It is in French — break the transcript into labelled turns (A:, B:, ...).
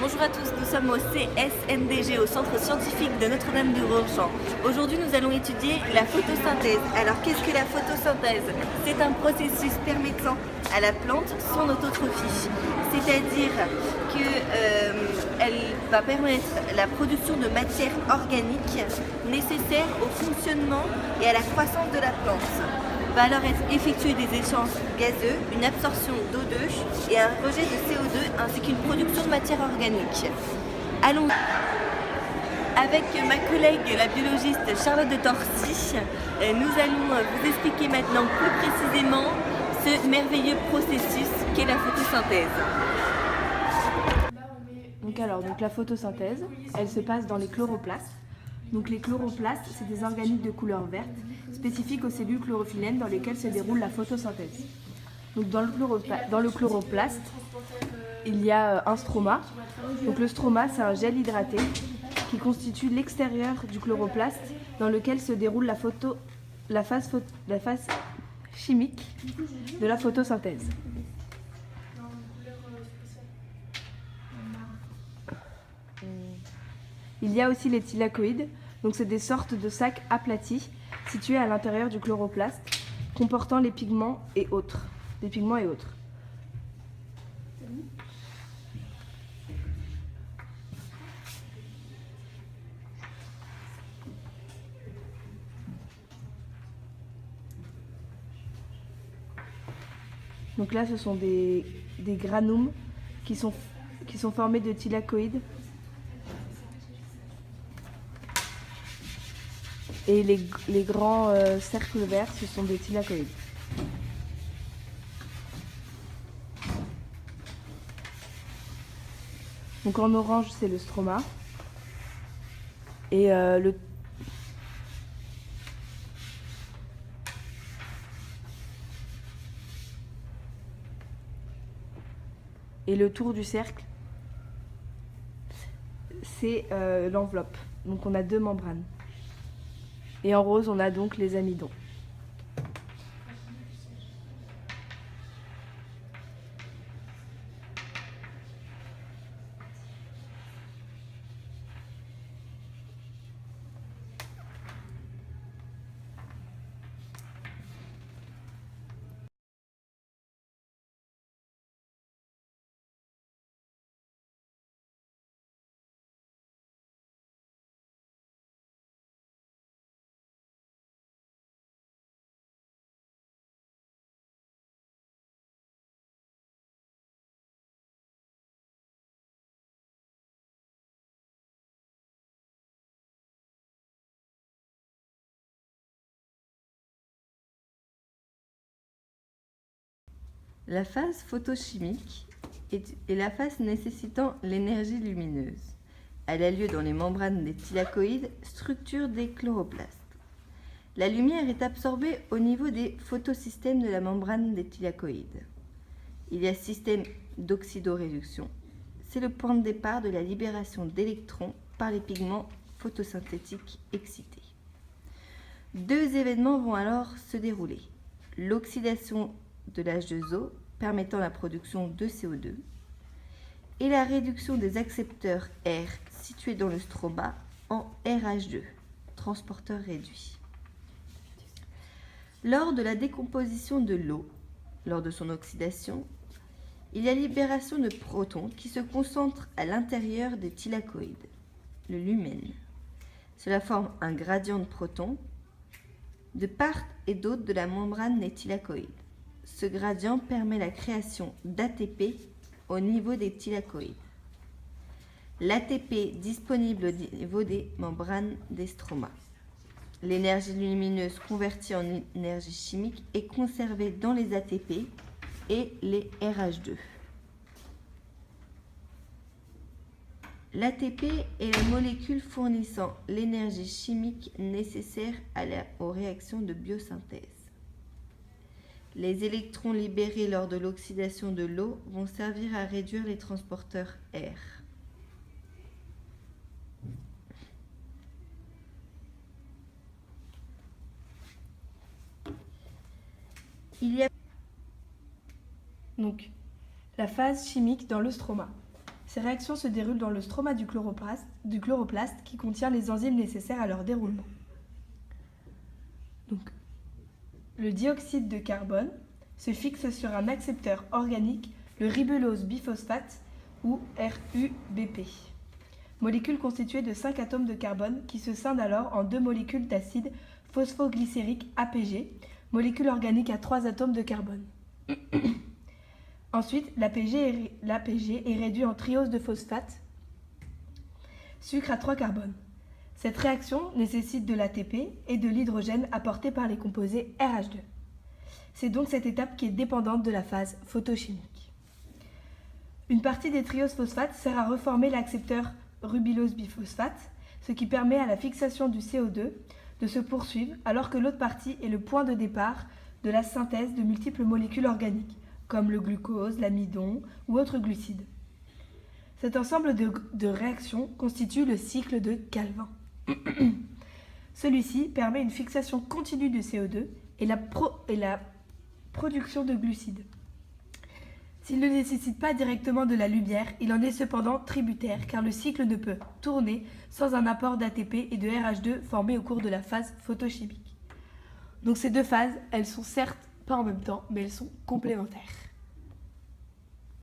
A: Bonjour à tous, nous sommes au CSNDG, au Centre Scientifique de Notre-Dame-du-Grandchamp. Aujourd'hui, nous allons étudier la photosynthèse. Alors, qu'est-ce que la photosynthèse? C'est un processus permettant à la plante son autotrophie, c'est-à-dire qu'elle va permettre la production de matières organiques nécessaires au fonctionnement et à la croissance de la plante. Va alors être effectué des échanges gazeux, une absorption d'O2 et un rejet de CO2 ainsi qu'une production de matière organique. Allons avec ma collègue la biologiste Charlotte de Torcy, nous allons vous expliquer maintenant plus précisément ce merveilleux processus qu'est la photosynthèse.
B: Donc la photosynthèse, elle se passe dans les chloroplastes. Donc les chloroplastes, c'est des organites de couleur verte, spécifiques aux cellules chlorophyllènes dans lesquelles se déroule la photosynthèse. Donc dans le chloroplaste, il y a un stroma. Donc le stroma, c'est un gel hydraté qui constitue l'extérieur du chloroplaste dans lequel se déroule la phase chimique de la photosynthèse. Il y a aussi les thylakoïdes, donc c'est des sortes de sacs aplatis situés à l'intérieur du chloroplaste, comportant les pigments et autres. Donc là, ce sont des granums qui sont formés de thylakoïdes. Et les grands cercles verts, ce sont des thylakoïdes. Donc en orange, c'est le stroma. Et le tour du cercle, c'est l'enveloppe. Donc on a deux membranes. Et en rose, on a donc les amidons.
A: La phase photochimique est la phase nécessitant l'énergie lumineuse. Elle a lieu dans les membranes des thylakoïdes, structure des chloroplastes. La lumière est absorbée au niveau des photosystèmes de la membrane des thylakoïdes. Il y a système d'oxydoréduction. C'est le point de départ de la libération d'électrons par les pigments photosynthétiques excités. Deux événements vont alors se dérouler. L'oxydation de l'H2O permettant la production de CO2 et la réduction des accepteurs R situés dans le stroma en RH2, transporteur réduit. Lors de la décomposition de l'eau, lors de son oxydation, il y a libération de protons qui se concentrent à l'intérieur des thylakoïdes, le lumen. Cela forme un gradient de protons de part et d'autre de la membrane des thylakoïdes. Ce gradient permet la création d'ATP au niveau des thylakoïdes. L'ATP disponible au niveau des membranes des stromas. L'énergie lumineuse convertie en énergie chimique est conservée dans les ATP et les RH2. L'ATP est la molécule fournissant l'énergie chimique nécessaire aux réactions de biosynthèse. Les électrons libérés lors de l'oxydation de l'eau vont servir à réduire les transporteurs R.
B: Donc, la phase chimique dans le stroma. Ces réactions se déroulent dans le stroma du chloroplaste qui contient les enzymes nécessaires à leur déroulement. Donc, le dioxyde de carbone se fixe sur un accepteur organique, le ribulose biphosphate ou RUBP. Molécule constituée de 5 atomes de carbone qui se scindent alors en 2 molécules d'acide phosphoglycérique APG, molécule organique à 3 atomes de carbone. Ensuite, l'APG est réduit en triose de phosphate, sucre à 3 carbones. Cette réaction nécessite de l'ATP et de l'hydrogène apporté par les composés RH2. C'est donc cette étape qui est dépendante de la phase photochimique. Une partie des trioses phosphates sert à reformer l'accepteur rubylose biphosphate, ce qui permet à la fixation du CO2 de se poursuivre, alors que l'autre partie est le point de départ de la synthèse de multiples molécules organiques, comme le glucose, l'amidon ou autres glucides. Cet ensemble de réactions constitue le cycle de Calvin. Celui-ci permet une fixation continue du CO2 et la production de glucides. S'il ne nécessite pas directement de la lumière, il en est cependant tributaire car le cycle ne peut tourner sans un apport d'ATP et de RH2 formés au cours de la phase photochimique. Donc ces deux phases, elles sont certes pas en même temps, mais elles sont complémentaires.